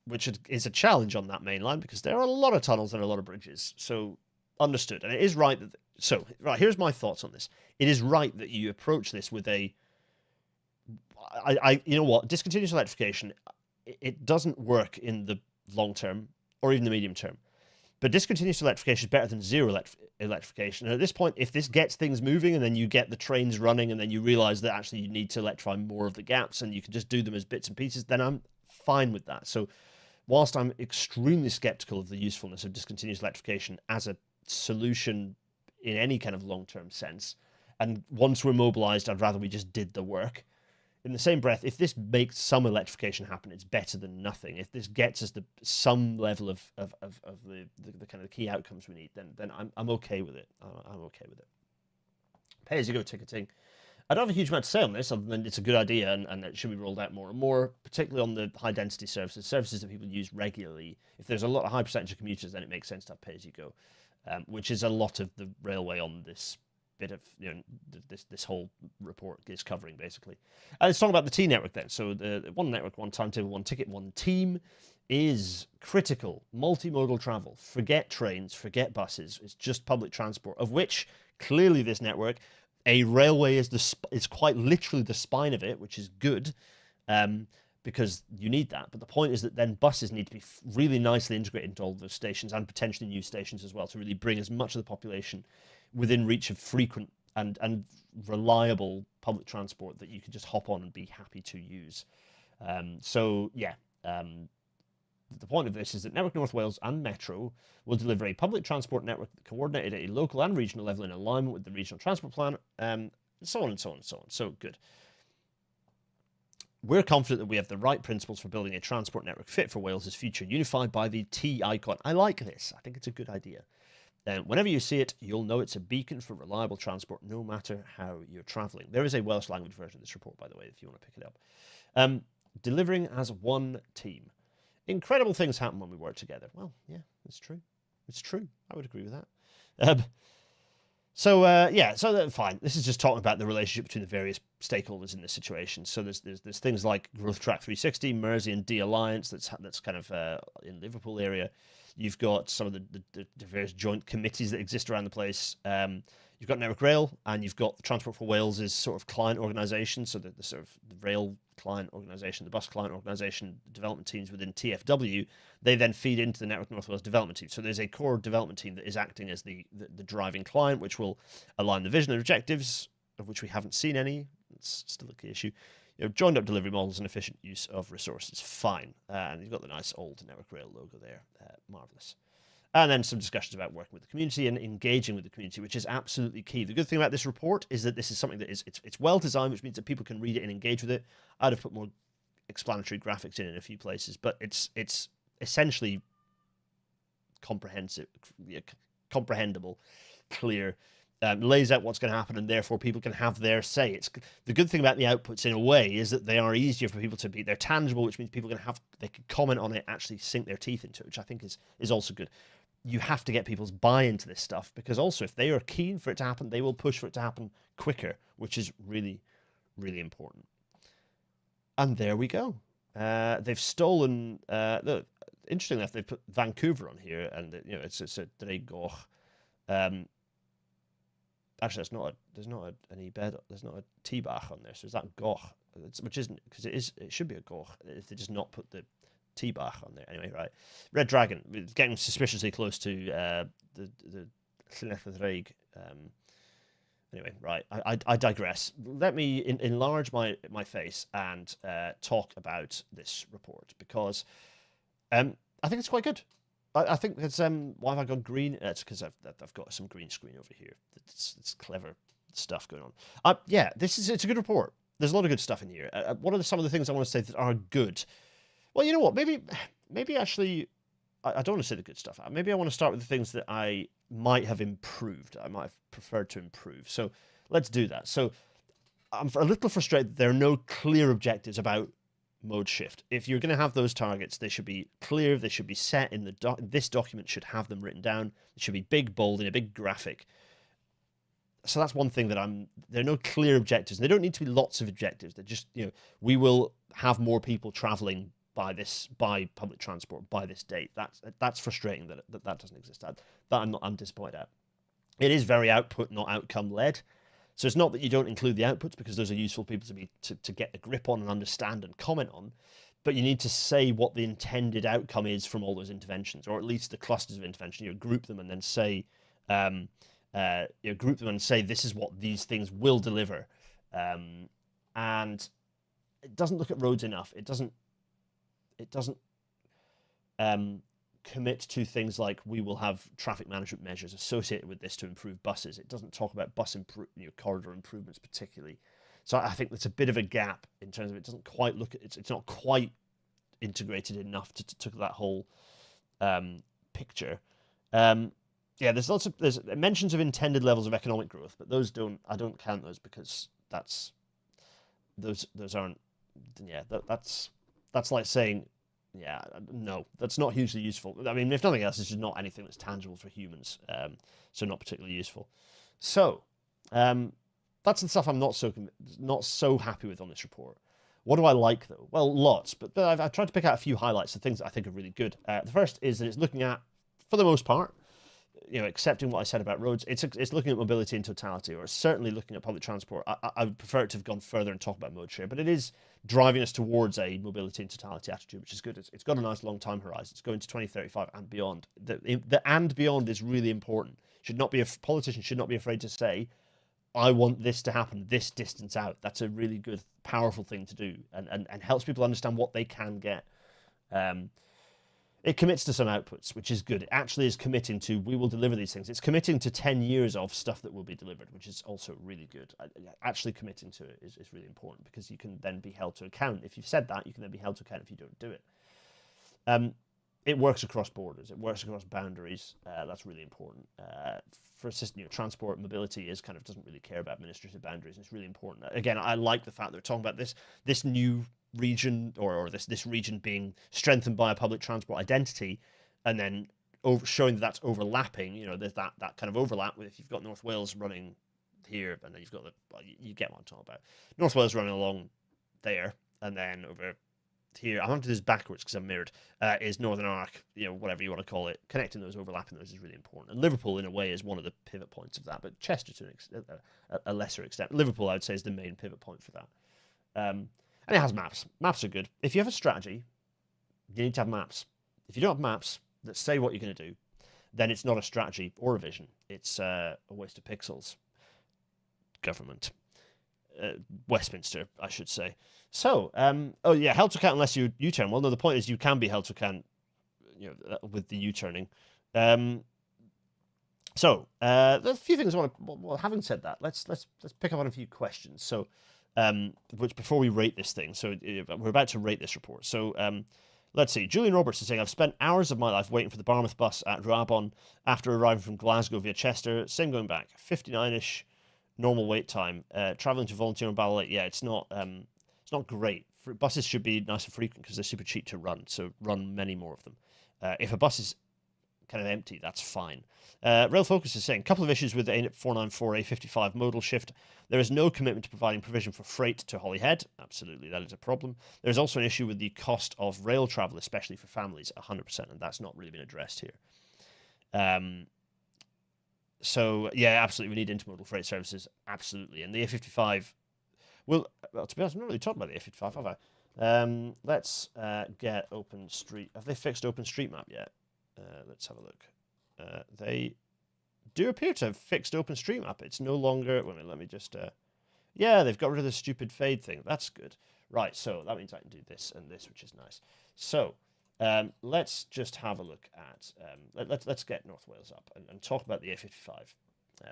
which is a challenge on that main line because there are a lot of tunnels and a lot of bridges. So understood. And it is right that, so right, here's my thoughts on this. It is right that you approach this with a, you know what, discontinuous electrification, it doesn't work in the long term or even the medium term. But discontinuous electrification is better than zero electrification. And at this point, if this gets things moving and then you get the trains running and then you realize that actually you need to electrify more of the gaps and you can just do them as bits and pieces, then I'm fine with that. So whilst I'm extremely skeptical of the usefulness of discontinuous electrification as a solution in any kind of long-term sense, and once we're mobilized, I'd rather we just did the work. In the same breath, if this makes some electrification happen, it's better than nothing. If this gets us some level of the kind of key outcomes we need, then I'm okay with it. I'm okay with it. Pay-as-you-go ticketing. I don't have a huge amount to say on this, other than it's a good idea and it should be rolled out more and more, particularly on the high-density services that people use regularly. If there's a high percentage of commuters, then it makes sense to have pay-as-you-go, which is a lot of the railway on this bit of, this whole report is covering, basically. Let's talk about the T network then. So the one network, one timetable, one ticket, one team is critical. Multimodal travel. Forget trains, forget buses. It's just public transport, of which clearly this network, a railway is quite literally the spine of it, which is good, because you need that. But the point is that then buses need to be really nicely integrated into all those stations and potentially new stations as well to really bring as much of the population within reach of frequent and reliable public transport that you can just hop on and be happy to use. The point of this is that Network North Wales and Metro will deliver a public transport network coordinated at a local and regional level in alignment with the regional transport plan, so on and so on and so on. So good. We're confident that we have the right principles for building a transport network fit for Wales's future, unified by the T icon. I like this. I think it's a good idea. Whenever you see it, you'll know it's a beacon for reliable transport, no matter how you're travelling. There is a Welsh language version of this report, by the way, if you want to pick it up. Delivering as one team. Incredible things happen when we work together. Well, yeah, it's true. It's true. I would agree with that. Fine. This is just talking about the relationship between the various stakeholders in this situation. So there's things like Growth Track 360, Mersey and D Alliance. That's kind of in Liverpool area. You've got some of the various joint committees that exist around the place. You've got Network Rail, and you've got the Transport for Wales' sort of client organisation. So the sort of the rail client organisation, the bus client organisation, development teams within TFW, they then feed into the Network North Wales development team. So there's a core development team that is acting as the driving client, which will align the vision and objectives, of which we haven't seen any. It's still a key issue. Joined up delivery models and efficient use of resources. Fine. And you've got the nice old Network Rail logo there. Marvellous. And then some discussions about working with the community and engaging with the community, which is absolutely key. The good thing about this report is that this is something that it's well designed, which means that people can read it and engage with it. I'd have put more explanatory graphics in a few places, but it's essentially comprehensible, clear, lays out what's going to happen, and therefore people can have their say. It's the good thing about the outputs in a way is that they are easier for people to be. They're tangible, which means people they can comment on it, actually sink their teeth into it, which I think is also good. You have to get people's buy-in to this stuff, because also if they are keen for it to happen, they will push for it to happen quicker, which is really, really important. And there we go. They've stolen. Interestingly enough, they've put Vancouver on here, and it's a Dreigor. Actually, there's not an e-bed, there's not a T-bach on there, so is that Goch? Which isn't, because it should be a Goch if they just not put the T-bach on there. Anyway, right. Red Dragon, it's getting suspiciously close to the Llynedd. Anyway, right. I digress. Let me enlarge my face and talk about this report, because I think it's quite good. I think it's why have I gone green? It's because I've got some green screen over here. It's clever stuff going on. It's a good report. There's a lot of good stuff in here. What are some of the things I want to say that are good? Well, you know what? Maybe actually, I don't want to say the good stuff. Maybe I want to start with the things that I might have improved. I might have preferred to improve. So let's do that. So I'm a little frustrated that there are no clear objectives about mode shift. If you're going to have those targets, they should be clear. They should be set in this document should have them written down. It should be big, bold, in a big graphic. So that's one thing that there are no clear objectives. They don't need to be lots of objectives. They're just, we will have more people traveling by public transport by this date. That's frustrating that doesn't exist. I'm disappointed at. It is very output, not outcome led. So it's not that you don't include the outputs, because those are useful people to get a grip on and understand and comment on, but you need to say what the intended outcome is from all those interventions, or at least the clusters of intervention. You group them and then say, this is what these things will deliver, and it doesn't look at roads enough. It doesn't commit to things like we will have traffic management measures associated with this to improve buses. It doesn't talk about corridor improvements particularly. So I think there's a bit of a gap in terms of it doesn't quite look at it's not quite integrated enough to that whole picture. There's mentions of intended levels of economic growth, but I don't count those, because those aren't. That's like saying, no, that's not hugely useful. I mean, if nothing else, it's just not anything that's tangible for humans, so not particularly useful. So that's the stuff I'm not so happy with on this report. What do I like, though? Well, lots, but I've tried to pick out a few highlights of things that I think are really good. The first is that it's looking at, for the most part, accepting what I said about roads, it's looking at mobility in totality, or it's certainly looking at public transport. I would prefer it to have gone further and talk about mode share, but it is driving us towards a mobility in totality attitude, which is good. It's got a nice long time horizon. It's going to 2035 and beyond. The and beyond is really important. Politicians should not be afraid to say, I want this to happen this distance out. That's a really good, powerful thing to do, and helps people understand what they can get. It commits to some outputs, which is good. It actually is committing to, we will deliver these things. It's committing to 10 years of stuff that will be delivered, which is also really good. Actually committing to it is really important, because you can then be held to account. If you've said that, you can then be held to account if you don't do it. It works across borders. It works across boundaries. That's really important. For transport, mobility doesn't really care about administrative boundaries. It's really important. Again, I like the fact that we're talking about this new region, or this region being strengthened by a public transport identity, and then showing that that's overlapping. There's that kind of overlap with, if you've got North Wales running here, and then you've got you get what I'm talking about. North Wales running along there, and then over here, I'm going to do this backwards because I'm mirrored, is Northern Arc, whatever you want to call it. Connecting those, overlapping those is really important. And Liverpool, in a way, is one of the pivot points of that, but Chester to a lesser extent. Liverpool, I would say, is the main pivot point for that. And it has maps. Maps are good. If you have a strategy, you need to have maps. If you don't have maps that say what you're going to do, then it's not a strategy or a vision. It's a waste of pixels. Government. Westminster, I should say. So, held to account unless you U-turn. Well, no, the point is you can be held to account, with the U-turning. There's a few things I want to. Well, having said that, let's pick up on a few questions. So, which before we rate this thing, so we're about to rate this report. So, let's see. Julian Roberts is saying, I've spent hours of my life waiting for the Barmouth bus at Ruabon after arriving from Glasgow via Chester. Same going back. 59-ish. Normal wait time. Traveling to volunteer on Ballot, it's not great. Buses should be nice and frequent because they're super cheap to run, so run many more of them. If a bus is kind of empty, that's fine. Rail Focus is saying, a couple of issues with the 494 A55 modal shift. There is no commitment to providing provision for freight to Holyhead. Absolutely, that is a problem. There's also an issue with the cost of rail travel, especially for families, 100%, and that's not really been addressed here. So, absolutely, we need intermodal freight services, absolutely. And the A55, well, to be honest, I'm not really talking about the A55, have I? Let's get OpenStreet. Have they fixed OpenStreetMap yet? Let's have a look. They do appear to have fixed OpenStreetMap. It's no longer... Wait a minute, let me just... they've got rid of the stupid fade thing. That's good. Right, so that means I can do this and this, which is nice. So... let's just have a look at let's get North Wales up and talk about the A55,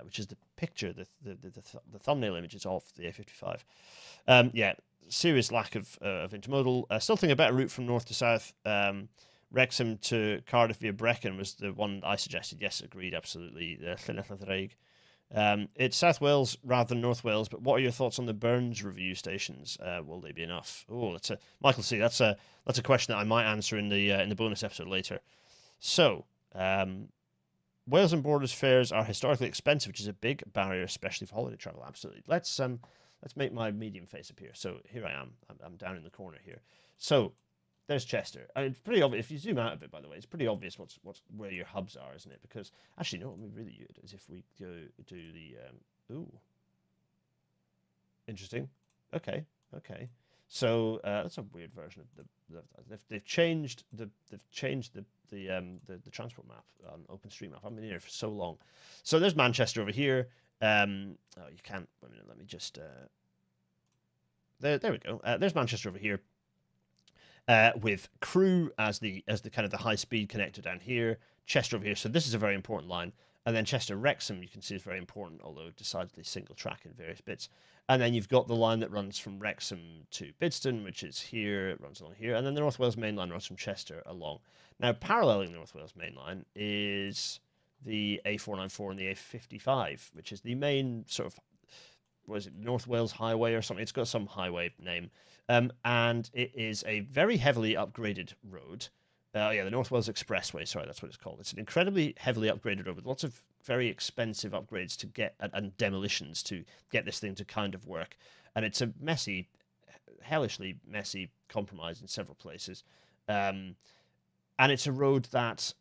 which is the picture, the thumbnail images of the A55. Serious lack of intermodal. Still think a better route from north to south. Wrexham to Cardiff via Brecon was the one I suggested. Yes, agreed, absolutely. It's South Wales rather than North Wales, but what are your thoughts on the Burns review stations? Will they be enough? Oh, Michael C. That's a question that I might answer in the bonus episode later. So, Wales and Borders fares are historically expensive, which is a big barrier, especially for holiday travel. Absolutely. Let's make my medium face appear. So here I am. I'm down in the corner here. So there's Chester. It's pretty obvious if you zoom out of it. By the way, it's pretty obvious what's where your hubs are, isn't it? Because actually, no, what would be really good is if we go do the ooh, interesting. Okay. So that's a weird version of they've changed the transport map on OpenStreetMap. I've been here for so long. So there's Manchester over here. Oh, you can't. Wait a minute. Let me just. There we go. There's Manchester over here. With Crewe as the kind of the high speed connector down here. Chester over here. So this is a very important line. And then Chester Wrexham, you can see, is very important, although decidedly single track in various bits. And then you've got the line that runs from Wrexham to Bidston, which is here, it runs along here. And then the North Wales main line runs from Chester along. Now, paralleling the North Wales main line is the A494 and the A55, which is the main sort of, what is it, North Wales Highway or something? It's got some highway name. And it is a very heavily upgraded road. The North Wales Expressway, sorry, that's what it's called. It's an incredibly heavily upgraded road with lots of very expensive upgrades to get, and demolitions to get this thing to kind of work. And it's a messy, hellishly messy compromise in several places. And it's a road that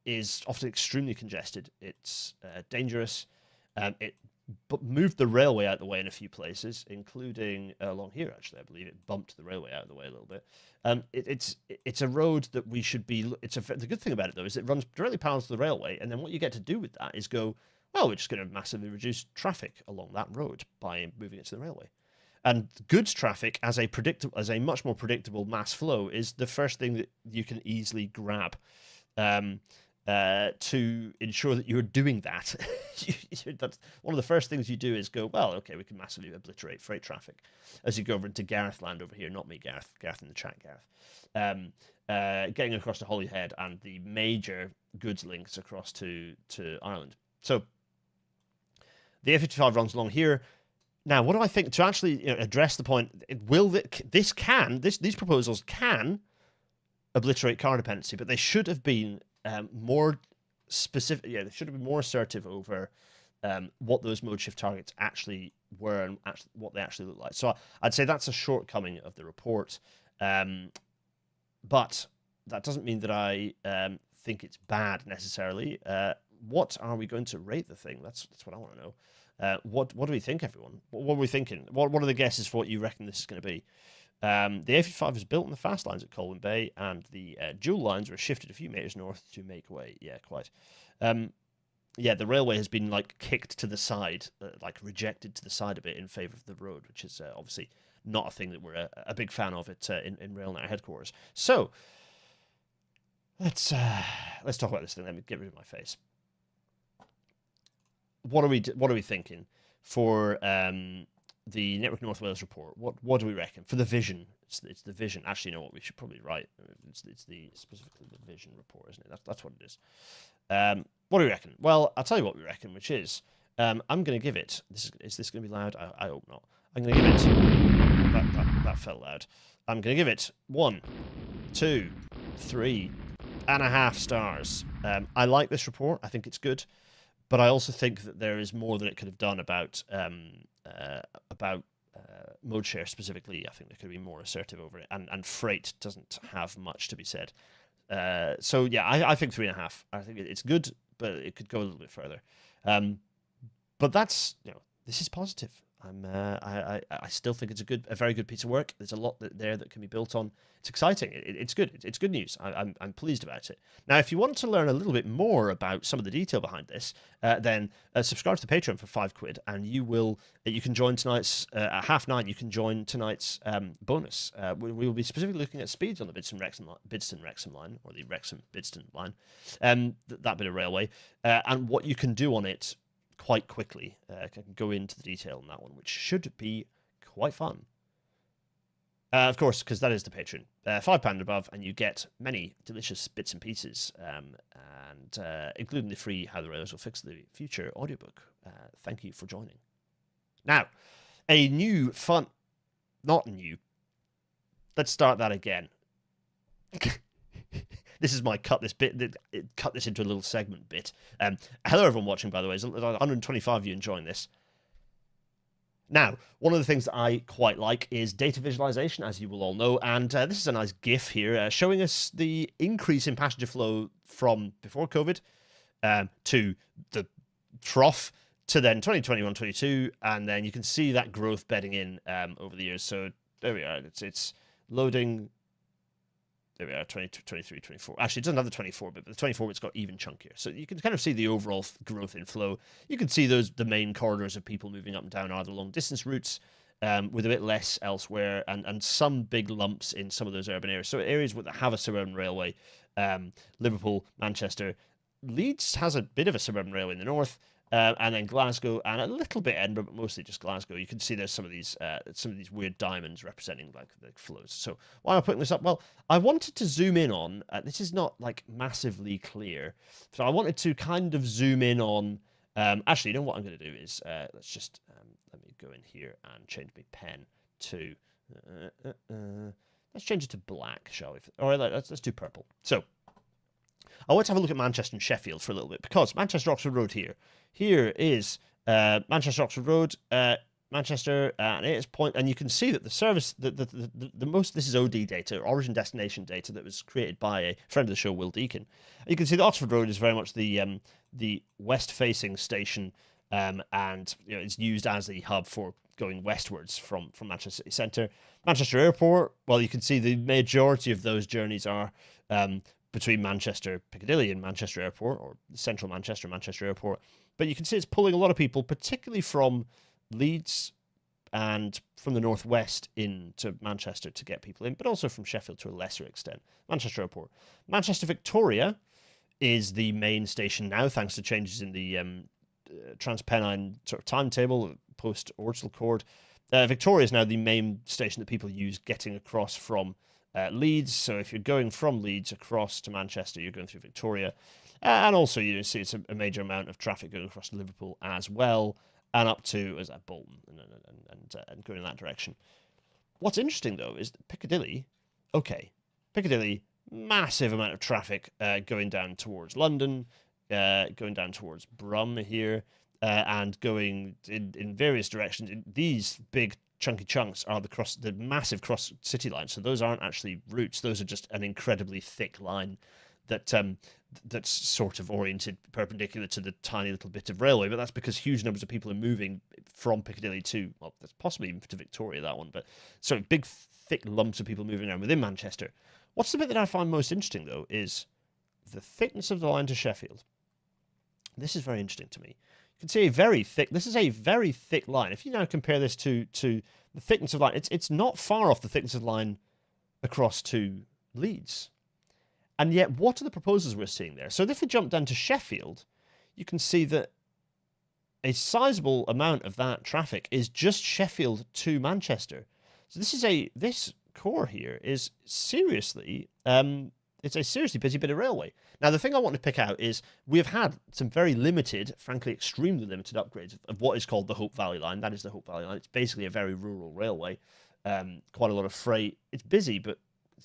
is often extremely congested. It's dangerous. It moved the railway out of the way in a few places, including along here, actually. I believe it bumped the railway out of the way a little bit. It's a road that we should be... The good thing about it, though, is it runs directly parallel to the railway, and then what you get to do with that is go, well, we're just going to massively reduce traffic along that road by moving it to the railway. And goods traffic, as a much more predictable mass flow, is the first thing that you can easily grab. To ensure that you're doing that. That's one of the first things you do is go, well, okay, we can massively obliterate freight traffic as you go over into Gareth land over here. Not me, Gareth in the chat, Gareth. Getting across to Holyhead and the major goods links across to Ireland. So the A55 runs along here. Now, what do I think to actually address the point? These proposals can obliterate car dependency, but they should have been more specific. They should have been more assertive over what those mode shift targets actually were and what they actually look like. So I'd say that's a shortcoming of the report, but that doesn't mean that I think it's bad necessarily. What are we going to rate the thing? That's what I want to know. What do we think, everyone? What are we thinking? What are the guesses for what you reckon this is going to be? The A55 is built on the fast lines at Colwyn Bay, and the dual lines were shifted a few metres north to make way. Yeah, quite. The railway has been kicked to the side, rejected to the side a bit in favour of the road, which is obviously not a thing that we're a big fan of it in RailNet headquarters. So let's talk about this thing. Let me get rid of my face. What are we thinking for the Network North Wales report? What do we reckon for the vision? It's the vision. Actually, you know what? We should probably write. It's specifically the vision report, isn't it? That's what it is. What do we reckon? Well, I'll tell you what we reckon, which is I'm going to give it. Is this going to be loud? I hope not. I'm going to give it. That felt loud. I'm going to give it 1, 2, 3.5 stars. I like this report. I think it's good. But I also think that there is more that it could have done about mode share specifically. I think there could be more assertive over it, and freight doesn't have much to be said. So yeah, I think 3.5. I think it's good, but it could go a little bit further. But that's this is positive. I still think it's a very good piece of work. There's a lot there that can be built on. It's exciting. It's good. It's good news. I'm pleased about it. Now, if you want to learn a little bit more about some of the detail behind this, then subscribe to the Patreon for £5, and you can join tonight's at 9:30. You can join tonight's bonus. We will be specifically looking at speeds on the Bidston-Wrexham line, or the Wrexham-Bidston line, that bit of railway, and what you can do on it quite quickly. I can go into the detail on that one, which should be quite fun. Of course, because that is the Patreon. £5 and above, and you get many delicious bits and pieces, and including the free How the Railways Will Fix the Future audiobook. Thank you for joining. Now, a new fun... Not new. Let's start that again. This is my cut this into a little segment bit. Hello, everyone watching, by the way. There's 125 of you enjoying this. Now, one of the things that I quite like is data visualization, as you will all know, and this is a nice GIF here showing us the increase in passenger flow from before COVID to the trough to then 2021-22, and then you can see that growth bedding in over the years. So there we are. It's loading. There we are, 22, 23, 24. Actually, it doesn't have the 24 bit, but the 24 bit's got even chunkier. So you can kind of see the overall growth in flow. You can see the main corridors of people moving up and down are the long distance routes, with a bit less elsewhere, and some big lumps in some of those urban areas. So areas that have a suburban railway, Liverpool, Manchester. Leeds has a bit of a suburban railway in the north, and then Glasgow and a little bit Edinburgh, but mostly just Glasgow. You can see there's some of these weird diamonds representing like the flows. So why am I putting this up? Well, I wanted to zoom in on. This is not like massively clear, so I wanted to kind of zoom in on. Actually, you know what I'm going to do is let's just let me go in here and change my pen to. Let's change it to black, shall we? Or let's do purple. So I want to have a look at Manchester and Sheffield for a little bit, because Manchester Oxford Road here. Here is Manchester Oxford Road, Manchester, and it is point, and you can see that the service, the most, this is OD data, origin destination data, that was created by a friend of the show, Will Deacon. And you can see that Oxford Road is very much the west-facing station, and it's used as the hub for going westwards from Manchester City Centre. Manchester Airport, well, you can see the majority of those journeys are between Manchester Piccadilly and Manchester Airport, or central Manchester, Manchester Airport. But you can see it's pulling a lot of people, particularly from Leeds and from the northwest into Manchester to get people in, but also from Sheffield to a lesser extent. Manchester Airport. Manchester Victoria is the main station now, thanks to changes in the Transpennine sort of timetable post Ordsal Cord. Victoria is now the main station that people use getting across from Leeds. So if you're going from Leeds across to Manchester, you're going through Victoria. And also, you see it's a major amount of traffic going across to Liverpool as well, and up to Bolton and going in that direction. What's interesting, though, is that Piccadilly, massive amount of traffic going down towards London, going down towards Brum here, and going in various directions. These big chunky chunks are the massive cross city lines. So those aren't actually routes. Those are just an incredibly thick line that's sort of oriented perpendicular to the tiny little bit of railway. But that's because huge numbers of people are moving from Piccadilly to, well, that's possibly even to Victoria, that one. But sort of big, thick lumps of people moving around within Manchester. What's the bit that I find most interesting, though, is the thickness of the line to Sheffield. This is very interesting to me. You can see this is a very thick line. If you now compare this to the thickness of line, it's not far off the thickness of line across to Leeds. And yet, what are the proposals we're seeing there? So if we jump down to Sheffield, you can see that a sizable amount of that traffic is just Sheffield to Manchester. So this core here is seriously, it's a seriously busy bit of railway. Now, the thing I want to pick out is we've had some very limited, frankly, extremely limited upgrades of what is called the Hope Valley Line. That is the Hope Valley Line. It's basically a very rural railway. Quite a lot of freight. It's busy, but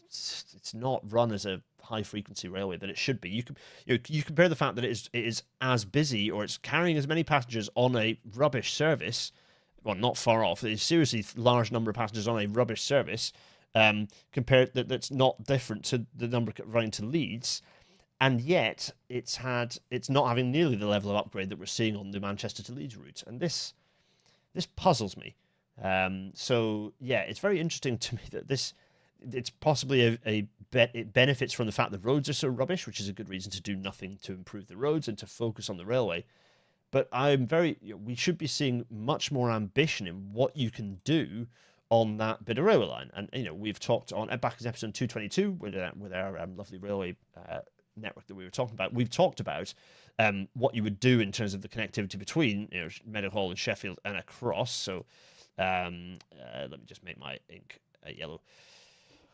it's not run as a high-frequency railway that it should be. You compare the fact that it is as busy, or it's carrying as many passengers on a rubbish service, well, not far off. It's seriously large number of passengers on a rubbish service, compared that's not different to the number running to Leeds, and yet it's not having nearly the level of upgrade that we're seeing on the Manchester to Leeds route, and this puzzles me. So yeah, it's very interesting to me that it's possibly it benefits from the fact that roads are so rubbish, which is a good reason to do nothing to improve the roads and to focus on the railway. But we should be seeing much more ambition in what you can do on that bit of railway line. And we've talked on back in episode 222 with our lovely railway network that we were talking about. We've talked about what you would do in terms of the connectivity between Meadowhall and Sheffield and across. So let me just make my ink yellow.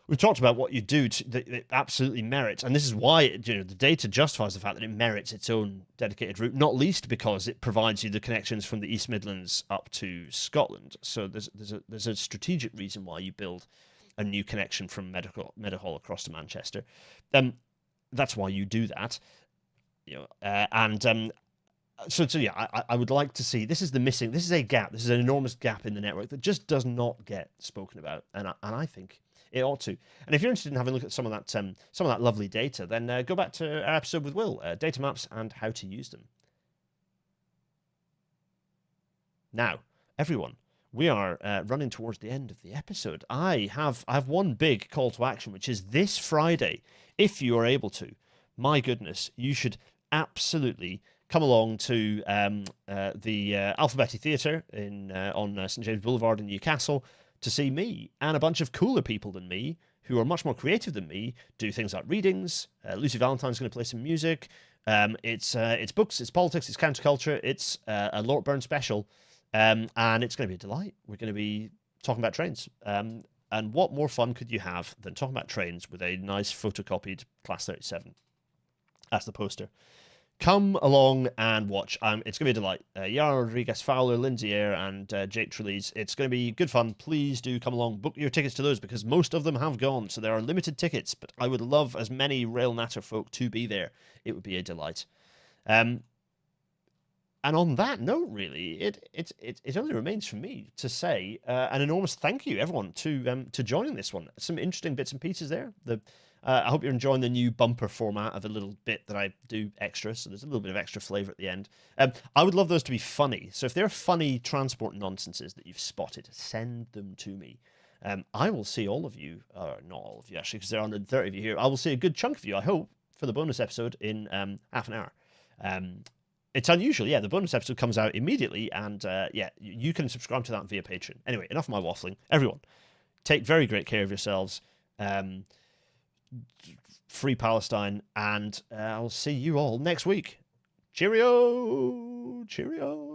We've talked about what you do that it absolutely merits, and this is why the data justifies the fact that it merits its own dedicated route, not least because it provides you the connections from the East Midlands up to Scotland. So there's a strategic reason why you build a new connection from Meadowhall across to Manchester. That's why you do that. So yeah, I would like to see, this is a gap, this is an enormous gap in the network that just does not get spoken about, and I think it ought to. And if you're interested in having a look at some of that lovely data, then go back to our episode with Will, data maps and how to use them. Now, everyone, we are running towards the end of the episode. I have one big call to action, which is this Friday, if you are able to. My goodness, you should absolutely come along to the Alphabetti Theatre on St James Boulevard in Newcastle to see me and a bunch of cooler people than me who are much more creative than me do things like readings. Lucy Valentine's going to play some music. It's books, it's politics, it's counterculture, it's a Lord Burn special, and it's going to be a delight. We're going to be talking about trains. And what more fun could you have than talking about trains with a nice photocopied Class 37? That's the poster. Come along and watch. It's going to be a delight. Yara Rodriguez Fowler, Lindsay Eyre, and Jake Trelease. It's going to be good fun. Please do come along. Book your tickets to those because most of them have gone. So there are limited tickets, but I would love as many Rail Natter folk to be there. It would be a delight. And on that note, really, it only remains for me to say an enormous thank you, everyone, to joining this one. Some interesting bits and pieces there. I hope you're enjoying the new bumper format of a little bit that I do extra, so there's a little bit of extra flavour at the end. I would love those to be funny, so if they're funny transport nonsenses that you've spotted, send them to me. I will see all of you, or not all of you actually, because there are 130 of you here. I will see a good chunk of you, I hope, for the bonus episode in half an hour. It's unusual, yeah, the bonus episode comes out immediately, and yeah, you can subscribe to that via Patreon. Anyway, enough of my waffling. Everyone, take very great care of yourselves. Free Palestine, and I'll see you all next week. Cheerio! Cheerio!